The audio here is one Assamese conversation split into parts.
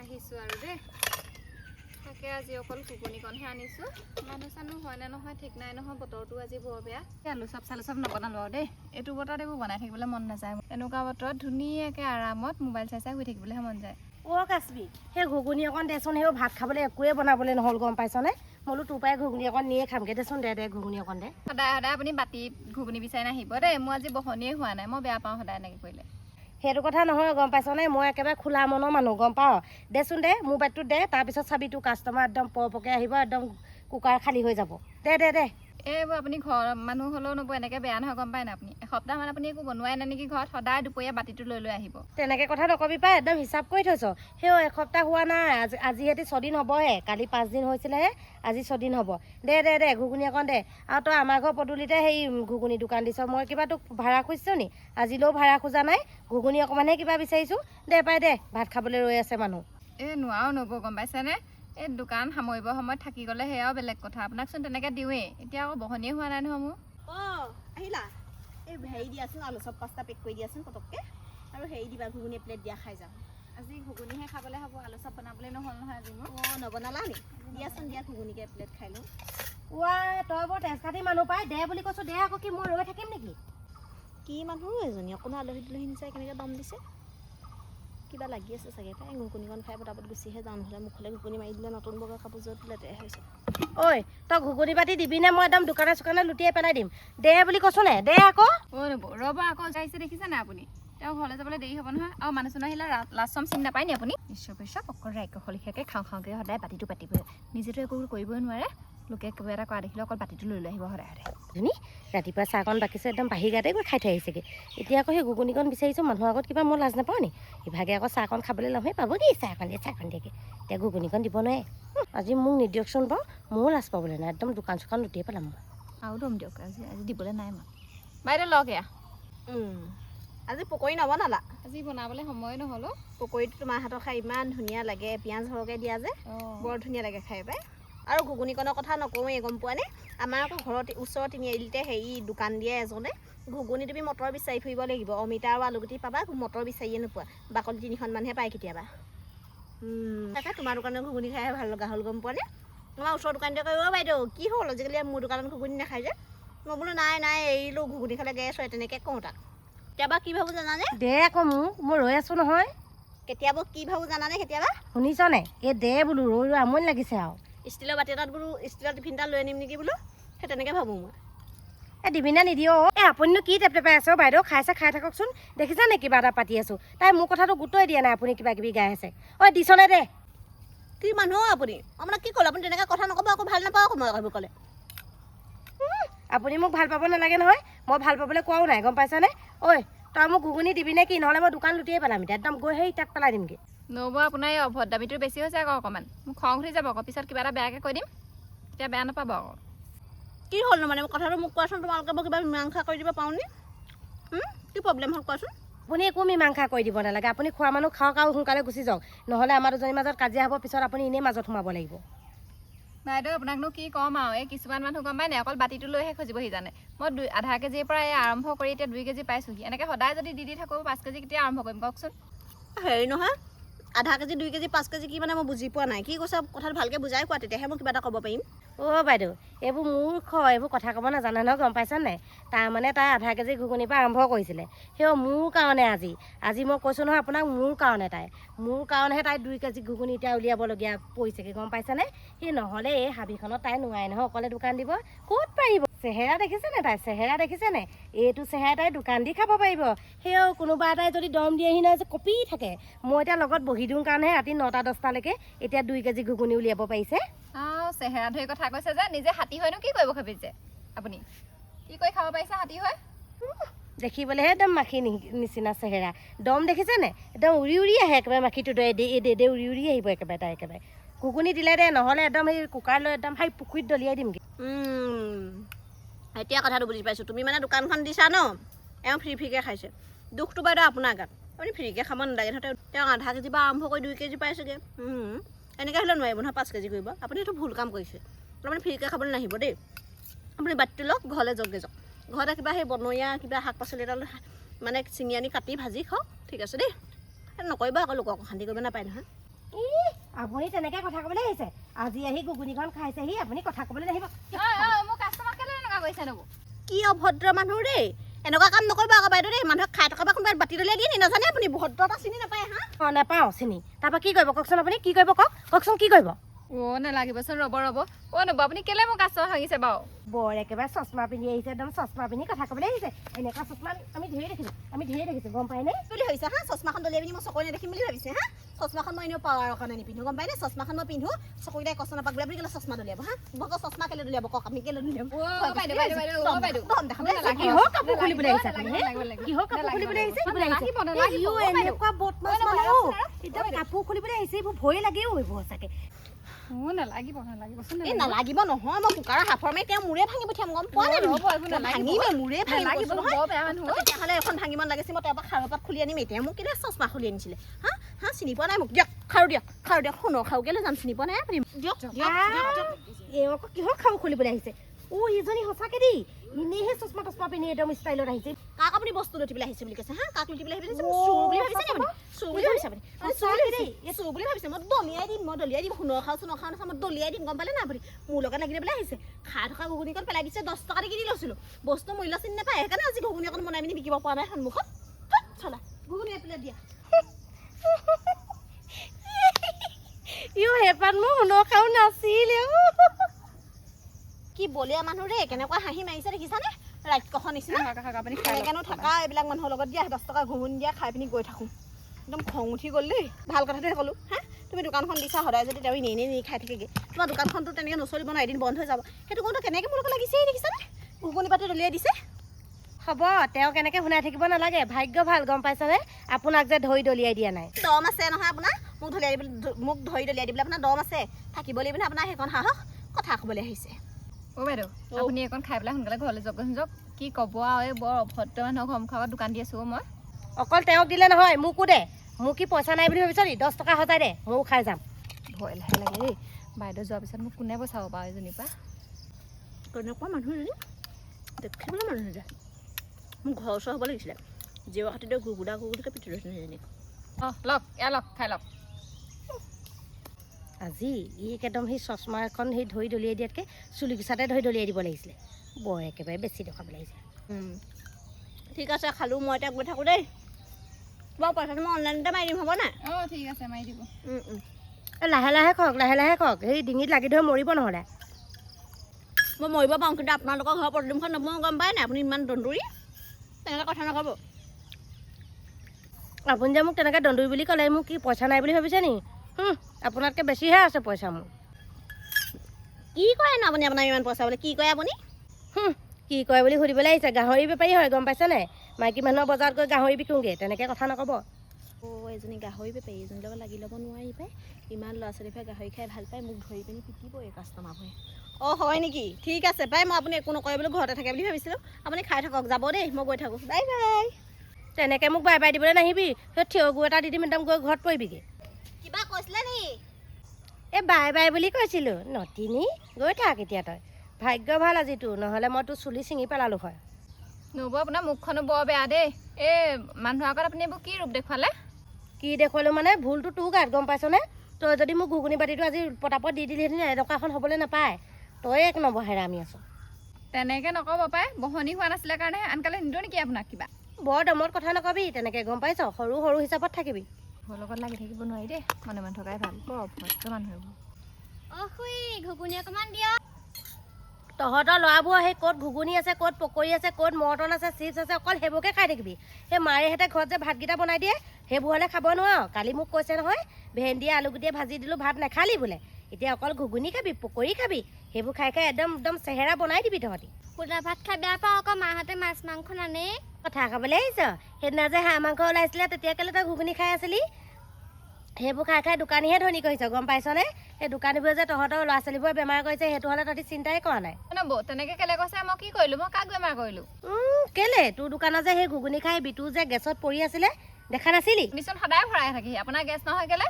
আহিছোঁ আৰু দেই তাকে আজি অকল ঘুগুনিকণহে আনিছোঁ মানুহ চানুহ হয় নে নহয় ঠিক নাই নহয় বতৰটো আজি বৰ বেয়া আলু চপ চালু চপ নবনালোঁ আৰু দেই এইটো বতৰত এইবোৰ বনাই থাকিবলৈ মন নাযায় এনেকুৱা বতৰত ধুনীয়াকৈ আৰামত মোবাইল চাই চাই শুই থাকিবলৈহে মন যায় কাশ্মী সেই ঘুগুনি অকণ দেচোন সেই ভাত খাবলৈ একোৱে বনাবলৈ নহ'ল গম পাইছনে বোলো তোৰ পৰাই ঘুগুনি অকণ নিয়ে খামগৈ দেচোন দে ঘুগুনি অকণ দে সদায় সদায় আপুনি বাতিত ঘুগুনি বিচাৰি নাহিব দেই মোৰ আজি বহনিয়ে হোৱা নাই মই বেয়া পাওঁ সদায় এনেকৈ কৰিলে সেইটো কথা নহয় গম পাইছনে মই একেবাৰে খোলা মনৰ মানুহ গম পাওঁ দেচোন দে মোৰ বাটটোত দে তাৰপিছত চাবি তোৰ কাষ্টমাৰ একদম পৰপকৈ আহিব একদম কুকাৰ খালী হৈ যাব দে এইবোৰ আপুনি ঘৰৰ মানুহ হ'লেও নব এনেকৈ বেয়া নহয় গম পায় না আপুনি এসপ্তাহমান আপুনি একো বনোৱাই নাই নেকি ঘৰত সদায় দুপৰীয়া বাতিটো লৈ আহিব তেনেকৈ কথা নকবি পাই একদম হিচাপ কৰি থৈছ সেই এসপ্তাহ হোৱা নাই আজি সিহঁতি 6 দিন হ'বহে কালি 5 দিন হৈছিলেহে আজি 6 দিন হ'ব দে ঘুগুনি অকণ দে আৰু তই আমাৰ ঘৰ পদূলিতে সেই ঘুগুনি দোকান দিছ মই কিবা তোক ভাড়া খুজিছোঁ নি আজিলৈও ভাড়া খোজা নাই ঘুগুনি অকণমানহে কিবা বিচাৰিছোঁ দে ভাত খাবলৈ ৰৈ আছে মানুহ নোৱাৰো নব গম পাইছেনে এই দোকান সামৰিবৰ সময়ত থাকি গ'লে সেয়াও বেলেগ কথা আপোনাকচোন তেনেকৈ দিওঁৱেই এতিয়া আকৌ বহনিয়ে হোৱা নাই নহয় মোৰ আহিলা এই হেৰি দিয়াচোন আলু চপ 5টা পেক কৰি দিয়াচোন পটককৈ আৰু হেৰি দিবা ঘুগুনি প্লেট দিয়া খাই যাম আজি ঘুগুনিহে খাবলৈ হ'ব আলু চপ বনাবলৈ নহ'ল নহয় আজি মোৰ নবনালা নি দিয়াচোন দিয়া ঘুগুনিকে প্লেট খাই লওঁ তই বৰ তেজ কাটি মানুহ পাই দে বুলি কৈছোঁ দে আকৌ কি মই ৰৈ থাকিম নেকি কি মানুহ এজনী অকণো আলহী দুলহী নিচাই কেনেকৈ দম দিছে কিবা লাগি আছে চাগে তাই ঘুগুনিকণ খাই পটাপট গুচিহে যাওঁ নহ'লে মুখলৈ ঘুগুনি মাৰি দিলে নতুন বগা কাপোৰযোৰত লেতেৰা হৈছে তই ঘুগুনি বাতি দিবিনে মই একদম দোকানে লুটিয়াই পেলাই দিম দে বুলি কৈছোঁ নে দে আকৌ ৰ'ব আকৌ যাইছে দেখিছে নাই আপুনি তেওঁ ঘৰলৈ যাবলৈ দেৰি হ'ব নহয় আৰু মানুহ চানুহ আহিলে লাষ্ট চম চিনি নাপায় নি আপুনি নিশ্চয় অকল ৰাক্ষসলিখিয়াকৈ খাওঁকৈ সদায় বাতিটো পাতিবই নিজেতো একো কৰিবই নোৱাৰে লোকে কিবা এটা কৰা দেখিলে অকল বাতিটো লৈ আহিব সদায় ধুনী ৰাতিপুৱা চাহকণ বাকিছে একদম বাহি গাতে গৈ খাই থৈ আহিছেগৈ এতিয়া আকৌ সেই ঘুগুনিকণ বিচাৰিছোঁ মানুহৰ আগত কিবা মই লাজ নাপাওঁ নি ইভাগে আকৌ চাহকণ খাবলৈ ল'মেই পাব দেই চাহকণ দিয়েগৈ এতিয়া ঘুগুনিকণ দিব নোৱাৰে আজি মোক নিদিয়কচোন বাৰু ময়ো লাজ পাবলৈ নাই একদম দোকান চোকান লুটিয়াই পেলাম মই আৰু দম দিয়ক আজি দিবলৈ নাই মই বাইদেউ লওক এয়া আজি পকৰি নবনালা আজি বনাবলৈ সময় নহ'ল পকৰিটো তোমাৰ হাতৰ খাই ইমান ধুনীয়া লাগে পিঁয়াজ সৰহকৈ দিয়া যে বৰ ধুনীয়া লাগে খাই পাই আৰু ঘুগুনিকণৰ কথা নকওঁৱেই গম পোৱানে আমাৰ আকৌ ঘৰত ওচৰৰ তিনিআলিতে হেৰি দোকান দিয়ে এজনে ঘুগুনি তুমি মটৰ বিচাৰি ফুৰিব লাগিব অমিতা আৰু আলুগুটি পাবা মটৰ বিচাৰিয়ে নোপোৱা বাকলি 3খনমানহে পায় কেতিয়াবা তাকে তোমাৰ দোকানৰ ঘুগুনি খাই ভাল লগা হ'ল গম পোৱানে আমাৰ ওচৰৰ দোকানতে কয় বাইদেউ কি হ'ল আজিকালি মোৰ দোকানত ঘুগুনি নাখায় যে মই বোলো নাই এৰিলোঁ ঘুগুনি খালে গেছ হয় তেনেকৈ কওঁ তাক কেতিয়াবা কি ভাবোঁ জানানে দে আকৌ মই ৰৈ আছোঁ নহয় কেতিয়াবা কি ভাবোঁ জানানে কেতিয়াবা শুনিছনে এই দে বোলো ৰৈ আমনি লাগিছে আৰু ষ্টিলৰ বাতি এটাত বোলো ষ্টিলৰ টিফিন এটা লৈ আনিম নেকি বোলো সেই তেনেকৈ ভাবোঁ মই দিবিনা নিদিও আপুনিনো কি টেপটেপাই আছে বাইদেউ খাই থাককচোন দেখিছানে কিবা এটা পাতি আছোঁ তাই মোৰ কথাটো গুৰুত্বই দিয়া নাই আপুনি কিবা কিবি গাই আছে দিছনে দে কি মানুহ আপুনি আপোনাক কি ক'লে আপুনি তেনেকৈ কথা নক'ব আকৌ ভাল নাপাওঁ আকৌ মই ক'ব ক'লে আপুনি মোক ভাল পাব নালাগে নহয় মই ভাল পাবলৈ কোৱাও নাই গম পাইছানে তই মোক ঘুগুনি দিবি নে কি নহ'লে মই দোকান লুটিয়াই পেলাম এতিয়া একদম গৈ সেই তাত পেলাই দিমগৈ নব আপোনাৰ এই অভদ্ৰামিটো বেছি হৈছে আকৌ অকণমান মোক খং উঠি যাব আকৌ পিছত কিবা এটা বেয়াকৈ কৈ দিম তেতিয়া বেয়া নাপাব আকৌ কি হ'লনো মানে কথাটো মোক কোৱাচোন তোমালোকে মই কিবা মীমাংসা কৰি দিব পাৰোঁনি কি প্ৰব্লেম হ'ল কোৱাচোন আপুনি একো মীমাংসা কৰি দিব নালাগে আপুনি খোৱা মানুহ খাওক আৰু সোনকালে গুচি যাওক নহ'লে আমাৰ দুজনীৰ মাজত কাজিয়া হ'ব পিছত আপুনি এনেই মাজত সোমাব লাগিব বাইদেউ আপোনাকনো কি ক'ম আৰু এই কিছুমান মানুহ গম পাই নাই অকল বাতিটো লৈহে খুজিবহি জানে মই আধা কেজিৰ পৰা এই আৰম্ভ কৰি এতিয়া 2 কেজি পাইছোঁহি এনেকৈ সদায় যদি দি থাকোঁ 5 কেজি কেতিয়া আৰম্ভ কৰিম কওকচোন হেৰি নহয় আধা কেজি 2 কেজি 5 কেজি কি মানে মই বুজি পোৱা নাই কি কৈছে কথাটো ভালকৈ বুজাই কোৱা তেতিয়াহে মই কিবা এটা ক'ব পাৰিম বাইদেউ এইবোৰ মূৰ্খ এইবোৰ কথা ক'ব নাজানে নহয় গম পাইছা নাই তাৰমানে তাই আধা কেজি ঘুগুনিৰ পৰা আৰম্ভ কৰিছিলে সেই মোৰ কাৰণে আজি মই কৈছোঁ নহয় আপোনাক মোৰ কাৰণেহে তাই 2 কেজি ঘুগুনি এতিয়া উলিয়াবলগীয়া পৰিছেগৈ গম পাইছানে সেই নহ'লে এই হাবিখনত তাই নোৱাৰে নহয় অকলে দোকান দিব ক'ত পাৰিব চেহেৰা দেখিছেনে তাই চেহেৰা দেখিছেনে এইটো চেহেৰা তাই দোকান দি খাব পাৰিব সেয়াও কোনোবা এটাই যদি দম দিয়েহি নহয় যে কপি থাকে মই এতিয়া লগত বহি দিওঁ কাৰণেহে ৰাতি 9টা 10টালৈকে এতিয়া 2 কেজি ঘুগুনি উলিয়াব পাৰিছে চেহেৰা ধৰি কথা কৈছে যে নিজে হাতী হয়নো কি কৰিব ভাবিছে আপুনি কি কৰি খাব পাৰিছে হাতী হয় দেখিবলৈহে একদম মাখি নিচিনা চেহেৰা দম দেখিছেনে একদম উৰি আহে একেবাৰে মাখিটো দে উৰি আহিব একেবাৰে তাই একেবাৰে ঘুগুনি দিলে দে নহ'লে একদম সেই কুকাৰ লৈ একদম সেই পুখুৰীত দলিয়াই দিমগৈ এতিয়া কথাটো বুজি পাইছোঁ তুমি মানে দোকানখন দিছা ন ফ্ৰীকৈ খাইছে দুখটো বাইদেউ আপোনাৰ গাত আপুনি ফ্ৰীকৈ খাব নালাগে নহয় তেওঁ আধা কেজি পৰা আৰম্ভ কৰি 2 কেজি পাইছেগৈ এনেকৈ হ'লে নোৱাৰিব নহয় 5 কেজি কৰিব আপুনি এইটো ভুল কাম কৰিছে আপুনি ফ্ৰীকৈ খাবলৈ নাহিব দেই আপুনি বাতিটো লওক ঘৰলৈ যাওক ঘৰতে কিবা সেই বনৰীয়া কিবা শাক পাচলি এটা মানে ছিঙি আনি কাটি ভাজি খাওক ঠিক আছে দেই নকৰিবা আকৌ লোকক অশান্তি কৰিব নাপায় নহয় আপুনি তেনেকৈ কথা ক'বলৈ আহিছে আজি আহি ঘুগুনিখন খাইছেহি আপুনি কথা ক'বলৈ নাহিব মোৰ কাষ্টমাৰ কেলে এনেকুৱা কৰিছে নবৌ কি অভদ্ৰ মানুহ দেই এনেকুৱা কাম নকৰিব আকৌ বাইদেউ দেই মানুহক খাই থকা কোনোবাই বাতি দলিয়াই দিয়ে নি নাজানে আপুনি ভদ্ৰতা চিনি নাপায় হা অঁ নাপাওঁ চিনি তাৰপৰা কি কৰিব কওকচোন আপুনি কি কৰিব কওকচোন কি কৰিব নালাগিবচোন ৰ'ব নবৌ আপুনি কেলে মোৰ কাষ্টমাৰ ভাঙিছে বাৰু বৰ একেবাৰে চশমা পিন্ধি আহিছে একদম চশমা পিন্ধি কথা ক'বলৈ আহিছে এনেকুৱা চশমা আমি ধেৰ দেখিছোঁ গম পায়নে বুলি ভাবিছে হা চশমাখন দলিয়াই পিনি মই চকুৰে নেদেখিম বুলি ভাবিছে হা চশমাখন মই এনেও পাৱাৰৰ কাৰণে নিপিন্ধো গম পাইনে চশমাখন মই পিন্ধো চকুকেইটাই কষ্ট নাপাক বুলি আপুনি কেলে চশমা দলিয়াব হা মোক চশমা কেলে দলিয়াব কওক আপুনি কেলে দলিয়াব কিহৰ কাপোৰ খুলিবলৈ আহিছে আপুনি কিহৰ কাপোৰ খুলিবলৈ আহিছে এনেকুৱা বদমাছ মানুহ এতিয়া কাপোৰ খুলিবলৈ আহিছে এইবোৰ ভয় লাগেও এইবোৰ সঁচাকৈ এই নালাগিব নহয় মই কুকাৰৰ হাফৰ মাৰি তেওঁ মূৰে ভাঙি পঠিয়াম গম পোৱা নাই ভাঙিমে মূৰে ভাঙিব তেতিয়াহ'লে এখন ভাঙিব লাগিছে মই তেওঁৰ পৰা খাৰৰ পাত খুলি আনিম এতিয়া মোক কেলে চশমা খুলি আনিছিলে হা চিনি পোৱা নাই মোক দিয়ক খাৰু দিয়ক সোণৰ খাৰু কেলে যাম চিনি পোৱা নাই আপুনি দিয়ক এই আকৌ কিহৰ খাৰু খুলিবলৈ আহিছে ইজনী সঁচাকৈ দেই এনেইহে চশমা তচমা পিন্ধি একদম ষ্টাইলত আহিছে কাক আপুনি বস্তু লুটিবলৈ আহিছে বুলি কৈছে হা কাক লুটিবলৈ আহিছে চুৰ বুলি ভাবিছে নে আপুনি চুৰ বুলি ভাবিছে আপুনি চুৰ বুলি ভাবিছে মই দলিয়াই দিম সোণৰ খাওঁ চোণৰ খাওঁ নাচাওঁ মই দলিয়াই দিম গম পালে না আপুনি মোৰ লগত লাগি দিবলৈ আহিছে খাই থকা ঘুগুনিকণ পেলাই দিছে 10 টকা দি কিনি লৈছিলোঁ বস্তু মূল্য চিনি নাপায় সেইকাৰণে আজি ঘুগুনি অকণ বনাই পিনি বিকিব পৰা নাই সন্মুখত চলা ঘুগুনি এপ্লেট দিয়া হেপাত মোৰ সোণৰ খাৰু নাছিলে কি বলীয়া মানুহ ৰে কেনেকুৱা হাঁহি মাৰিছে দেখিছানে ৰাক্ষসৰ নিচিনা কেনেকেনো থকা এইবিলাক মানুহৰ লগত দিয়া 10 টকা ঘুগুনি দিয়া খাই পিনি গৈ থাকোঁ একদম খং উঠি গ'ল দেই ভাল কথাটোহে ক'লোঁ হা তুমি দোকানখন দিছা সদায় যদি তেওঁ এনেই খাই থাকেগৈ তোমাৰ দোকানখনতো তেনেকৈ নচলিব ন এদিন বন্ধ হৈ যাব সেইটো কওঁতে কেনেকৈ মোৰ লগত লাগিছে দেখিছানে ঘুগুনি পাতি দলিয়াই দিছে হ'ব তেওঁ কেনেকৈ শুনাই থাকিব নালাগে ভাগ্য ভাল গম পাইছানে আপোনাক যে ধৰি দলিয়াই দিয়া নাই দম আছে নহয় আপোনাৰ মোক ধৰি দলিয়াই দিবলৈ আপোনাৰ দম আছে থাকিব লাগিব নে আপোনাৰ সেইখন সাহস কথা ক'বলৈ আহিছে বাইদেউ আপুনি এখন খাই পেলাই সোনকালে ঘৰলৈ যাওক কি ক'ব আৰু এই বৰ অভদ্ৰ মানুহক সন্মুখত দোকান দি আছোঁ মই অকল তেওঁক দিলে নহয় মোকো দে মোক কি পইচা নাই বুলি ভাবিছ নি 10 টকা সজাই দে ময়ো খাই যাম ভয় লাহে লাগে দেই বাইদেউ যোৱাৰ পিছত মোক কোনে বচাব বাৰু এজনীৰ পৰা কেনেকুৱা মানুহ এজনী দেখিবলৈ মানুহ নাযায় মোক ঘৰ ওচৰ হ'ব লাগিছিলে জীৱ খাতিতে ঘুগুদাকৈ পিটি লৈছোঁ সেইজনীক লওক খাই লওক আজি একদম সেই চশমা এখন সেই ধৰি দলিয়াই দিয়াতকৈ চুলি কোচাতে ধৰি দলিয়াই দিব লাগিছিলে বৰ একেবাৰে বেছি দেখাব লাগিছে ঠিক আছে খালোঁ মই এতিয়া গৈ থাকোঁ দেই বাৰু পইচাটো মই অনলাইনতে মাৰি দিম হ'ব নাই ঠিক আছে মাৰি দিব লাহে লাহে খাওক সেই ডিঙিত লাগি ধৰি মৰিব নহ'লে মই মৰিব পাৰোঁ কিন্তু আপোনালোকৰ ঘৰৰ পদুমখন নবওঁ গম পায় নাই আপুনি ইমান দন্দুৰি তেনেকৈ কথা নক'ব আপুনি যে মোক তেনেকৈ দন্দুৰি বুলি ক'লে মোক কি পইচা নাই বুলি ভাবিছে নি আপোনাতকৈ বেছিহে আছে পইচা মোৰ কি কৰে ন আপুনি আপোনাৰ ইমান পইচা বোলে কি কৰে আপুনি কি কৰে বুলি সুধিবলৈ আহিছে গাহৰি বেপাৰী হয় গম পাইছে নাই মাইকী মানুহৰ বজাৰত গৈ গাহৰি বিকোঁগৈ তেনেকৈ কথা নক'ব এজনী গাহৰি বেপাৰী এজনীৰ লগত লাগি ল'ব নোৱাৰি পায় ইমান ল'ৰা ছোৱালীবোৰে গাহৰি খাই ভাল পায় মোক ধৰি পিনি পিটিব এই কাষ্টমাৰবোৰে হয় নেকি ঠিক আছে পাই মই আপুনি একো নকৰে বুলি ঘৰতে থাকে বুলি ভাবিছিলোঁ আপুনি খাই থাকক যাব দেই মই গৈ থাকোঁ বাই বাই তেনেকৈ মোক বাই দিবলৈ নাহিবি সেই থিয় গু এটা দি দিম একদম গৈ ঘৰত পৰিবিগৈ কিবা কৈছিলে নি এই বাই বুলি কৈছিলোঁ নতিনি গৈ থাক এতিয়া তই ভাগ্য ভাল আজি তোৰ নহ'লে মই তোৰ চুলি ছিঙি পেলালোঁ হয় নবৌ আপোনাৰ মুখখনো বৰ বেয়া দেই এই মানুহৰ আগত আপুনি এইবোৰ কি ৰূপ দেখুৱালে কি দেখুৱালোঁ মানে ভুলটো তোৰ গাত গম পাইছনে তই যদি মোক ঘুগুনি বাতিটো আজি পটাপট দি দিলিহেঁতেন এনেকুৱা এখন হ'বলৈ নাপায় তই এক নবহেৰা আমি আছোঁ তেনেকৈ নক'ব পাই বহনি হোৱা নাছিলে কাৰণে আনকালে নিদিওঁ নেকি আপোনাক কিবা বৰ দমত কথা নকবি তেনেকৈ গম পাইছ সৰু হিচাপত থাকিবি মোৰ লগত লাগি থাকিব নোৱাৰি দেই মনে মনে থকাই ভাল বৰ অভদ্ৰ মানুহ ঘুগুনি অকণমান দিয়া তহঁতৰ ল'ৰাবোৰ সেই ক'ত ঘুগুনি আছে ক'ত পকৰি আছে ক'ত মৰ্টন আছে চিপছ আছে অকল সেইবোৰকে খাই থাকিবি সেই মাৰেহঁতে ঘৰত যে ভাতকেইটা বনাই দিয়ে সেইবোৰ হ'লে খাব নোৱাৰ কালি মোক কৈছে নহয় ভেন্দিয়ে আলুগুটিয়ে ভাজি দিলোঁ ভাত নাখালি বোলে এতিয়া অকল ঘুগুনি খাবি পকৰি খাবি সেইবোৰ খাই একদম চেহেৰা বনাই দিবি তহঁতি সুদা ভাত খাই বেয়া পাওঁ আকৌ মাহঁতে মাছ মাংস নানে কথা খাবলৈ আহিছ সেইদিনা যে হাঁহ মাংস ওলাইছিলে তেতিয়া কেলৈ তই ঘুগুনি খাই আছিলি সেইবোৰ খাই দোকানীহে ধনী কৰিছ গম পাইছনে সেই দোকানীবোৰে যে তহঁতৰ ল'ৰা ছোৱালীবোৰে বেমাৰ কৰিছে সেইটো হ'লে তহঁতি চিন্তাই কৰা নাই নবৌ তেনেকৈ কেলে কৈছে মই কি কৰিলোঁ মই কাক বেমাৰ কৰিলোঁ কেলে তোৰ দোকানত যে সেই ঘুগুনি খাই বিটু যে গেছত পৰি আছিলে দেখা নাছিলি মিছন সদায় ভৰাই থাকি আপোনাৰ গেছ নহয় কেলে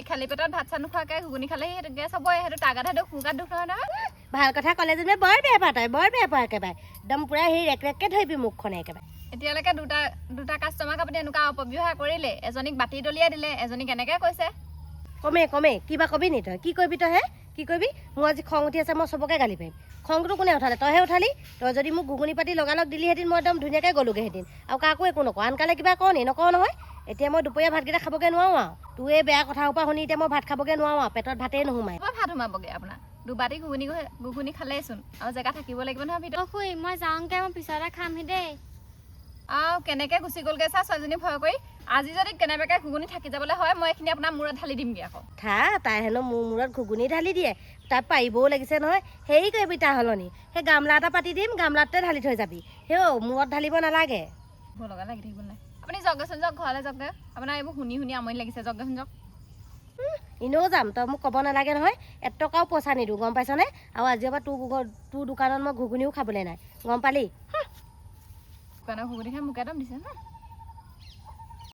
খালী পেটত ভাত চাত নোখোৱাকৈ ঘুগুনি খালে সেইটো গেছ হ'বই সেইটো তাগাতহে দুখ সোঁগাত দুখ নহয় নহয় ভাল কথা ক'লে যেনিবা বৰ বেয়া পাওঁ তই বৰ বেয়া পাওঁ একেবাৰে একদম পূৰা সেই ৰেকৰেককৈ ধৰিবি মুখখনে একেবাৰে এতিয়ালৈকে দুটা কাষ্টমাৰক আপুনি এনেকুৱা অপব্যৱহাৰ কৰিলে এজনীক বাতি দলিয়াই দিলে এজনীক এনেকৈ কৈছে কমে কিবা কবি নি তই কি কৰিবি তই হে কি কৰিবি মোৰ আজি খং উঠি আছে মই চবকে গালি পাৰিম খংটো কোনে উঠালে তইহে উঠালি তই যদি মোক ঘুগুনি পাতি লগালগ দিলিহেঁতেন মই একদম ধুনীয়াকৈ গ'লোগৈহেঁতেন আৰু কাকো একো নকওঁ আনকালে কিবা কওঁ নি নকওঁ নহয় এতিয়া মই দুপৰীয়া ভাতকেইটা খাবগৈ নোৱাৰোঁ আৰু তোৰ এই বেয়া কথাৰ পৰা শুনি এতিয়া মই ভাত খাবগৈ নোৱাৰোঁ আৰু পেটত ভাতেই নোসোমায় মই ভাত সোমাবগৈ আপোনাৰ দুবাটি ঘুগুনি খালেইচোন আৰু জেগা থাকিব লাগিব নহয় ভিতৰত অ খুৰী মই যাওঁগে মই পিছতে খামহি দেই আৰু কেনেকৈ গুচি গ'লগৈ চা ছোৱালীজনী ভয় কৰি আজি যদি কেনেবাকৈ ঘুগুনি থাকি যাবলৈ হয় মই এইখিনি আপোনাৰ মূৰত ঢালি দিমগৈ আকৌ তাই হেনো মোৰ মূৰত ঘুগুনি ঢালি দিয়ে তাত পাৰিবও লাগিছে নহয় হেৰি কৰিবি তাৰ সলনি সেই গামলা এটা পাতি দিম গামলাতে ঢালি থৈ যাবি সেই মূৰত ঢালিব নালাগে ভয় লগা লাগি থাকিব নাই আপুনি যাওকগৈচোন যাওক ঘৰলৈ যাওকগৈ আপোনাৰ এইবোৰ শুনি আমনি লাগিছে যাওকগৈচোন যাওক এনেও যাম তই মোক ক'ব নালাগে নহয় এটকাও পইচা নিদিওঁ গম পাইছনে আৰু আজিৰ পৰা তোৰ দোকানত মই ঘুগুনিও খাবলৈ নাই গম পালি দোকানৰ ঘুগুনি খাই মোক একদম দিছে ন